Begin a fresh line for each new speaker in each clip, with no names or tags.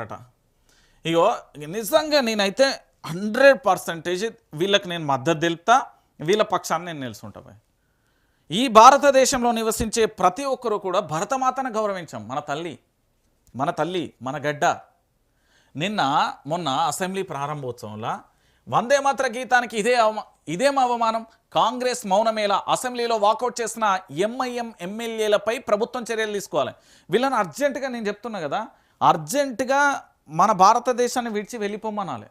అట ఇగో నిజంగా నేనైతే 100% వీళ్ళకి నేను మద్దతు తెలుపుతా, వీళ్ళ పక్షాన్ని నేను నిలుచుంటా. ఈ భారతదేశంలో నివసించే ప్రతి ఒక్కరూ కూడా భరతమాతను గౌరవించాం. మన తల్లి మన గడ్డ. మొన్న అసెంబ్లీ ప్రారంభోత్సవంలో వందే మాతర గీతానికి ఇదేం అవమానం. కాంగ్రెస్ మౌనమేళ అసెంబ్లీలో వాకౌట్ చేసిన ఎంఐఎం ఎమ్మెల్యేలపై ప్రభుత్వం చర్యలు తీసుకోవాలి. వీళ్ళని అర్జెంటుగా నేను చెప్తున్నా కదా, అర్జెంటుగా మన భారతదేశాన్ని విడిచి వెళ్ళిపోమనాలి,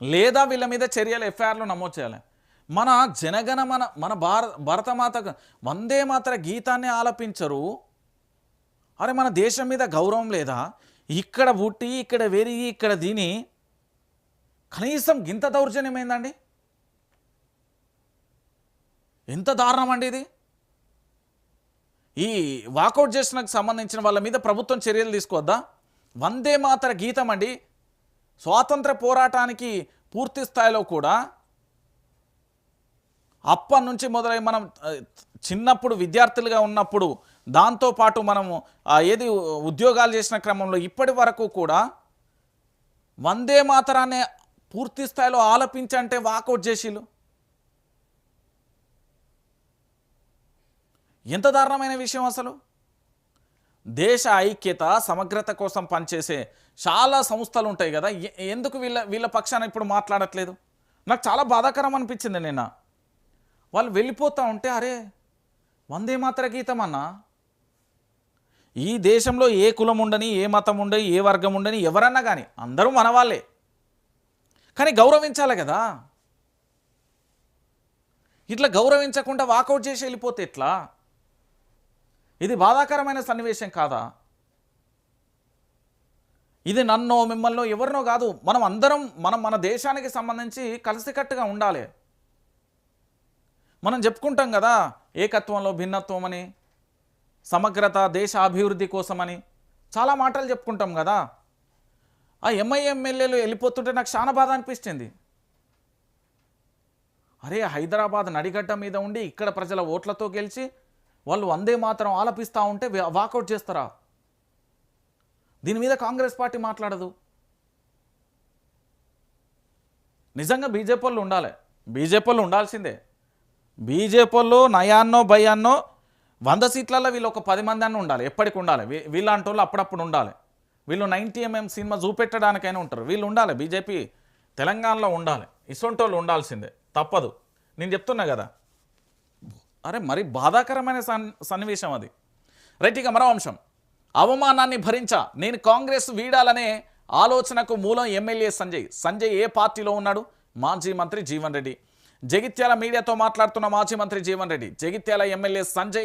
లేదా వీళ్ళ మీద చర్యలు ఎఫ్ఐఆర్లు నమోదు చేయాలి. మన జనగణమన మన భరతమాత వందే మాతర గీతాన్ని ఆలపించరు. అరే మన దేశం మీద గౌరవం లేదా? ఇక్కడ పుట్టి ఇక్కడ వెరిగి ఇక్కడ దీని కనీసం గింత దౌర్జన్యం ఏందండి? ఎంత దారుణం అండి ఇది. ఈ వాకౌట్ చేసినకు సంబంధించిన వాళ్ళ మీద ప్రభుత్వం చర్యలు తీసుకోవద్దా? వందే మాతర గీతం అండి, స్వాతంత్ర పోరాటానికి పూర్తి స్థాయిలో కూడా అప్పటి నుంచి మొదలై మనం చిన్నప్పుడు విద్యార్థులుగా ఉన్నప్పుడు దాంతోపాటు మనము ఉద్యోగాలు చేసిన క్రమంలో ఇప్పటి వరకు కూడా వందే మాతరాన్ని పూర్తి స్థాయిలో ఆలపించంటే వాకౌట్ చేసిలు. ఎంత దారుణమైన విషయం అసలు. దేశ ఐక్యత సమగ్రత కోసం పనిచేసే చాలా సంస్థలు ఉంటాయి కదా, ఎందుకు వీళ్ళ పక్షాన ఇప్పుడు మాట్లాడట్లేదు? నాకు చాలా బాధాకరం అనిపించింది నిన్న. వాళ్ళు వెళ్ళిపోతూ ఉంటే అరే వందే మాతర గీతం అన్నా, ఈ దేశంలో ఏ కులం ఉండని, ఏ మతం ఉండని, ఏ వర్గం ఉండని, ఎవరన్నా కానీ అందరూ మన వాళ్ళే, కానీ గౌరవించాలి కదా. ఇట్లా గౌరవించకుండా వాకౌట్ చేసి వెళ్ళిపోతే ఎట్లా? ఇది బాధాకరమైన సన్నివేశం కాదా? ఇది నన్నో మిమ్మల్నో ఎవరినో కాదు, మనం అందరం మన దేశానికి సంబంధించి కలిసికట్టుగా ఉండాలి. మనం చెప్పుకుంటాం కదా, ఏకత్వంలో భిన్నత్వం అని, సమగ్రత, దేశ అభివృద్ధి కోసమని చాలా మాటలు చెప్పుకుంటాం కదా. ఆ ఎమ్మెల్యేలు వెళ్ళిపోతుంటే నాకు చాలా బాధ అనిపించింది. అరే హైదరాబాద్ నడిగడ్డ మీద ఉండి ఇక్కడ ప్రజల ఓట్లతో గెలిచి వాళ్ళు వందే మాత్రం ఆలపిస్తూ ఉంటే వాకౌట్ చేస్తారా? దీని మీద కాంగ్రెస్ పార్టీ మాట్లాడదు. నిజంగా బీజేపీ వాళ్ళు ఉండాలి, బీజేపీ వాళ్ళు ఉండాల్సిందే. బీజేపీ వాళ్ళు నయాన్నో భయాన్నో 100 సీట్లలో వీళ్ళు ఒక 10 మంది అన్న ఉండాలి, ఎప్పటికి ఉండాలి. వీళ్ళంటి వాళ్ళు అప్పుడప్పుడు ఉండాలి. వీళ్ళు 90mm సినిమా చూపెట్టడానికైనా ఉంటారు, వీళ్ళు ఉండాలి. బీజేపీ తెలంగాణలో ఉండాలి, ఇసొంటి వాళ్ళు ఉండాల్సిందే, తప్పదు. నేను చెప్తున్నా కదా, అరే మరి బాధాకరమైన సన్నివేశం అది. రైట్, ఇక మరో అంశం. అవమానాన్ని నేను కాంగ్రెస్ వీడాలనే ఆలోచనకు మూలం ఎమ్మెల్యే సంజయ్ ఏ పార్టీలో ఉన్నాడు? మాజీ మంత్రి జీవన్ రెడ్డి. జగిత్యాల మీడియాతో మాట్లాడుతున్న మాజీ మంత్రి జీవన్ రెడ్డి, జగిత్యాల ఎమ్మెల్యే సంజయ్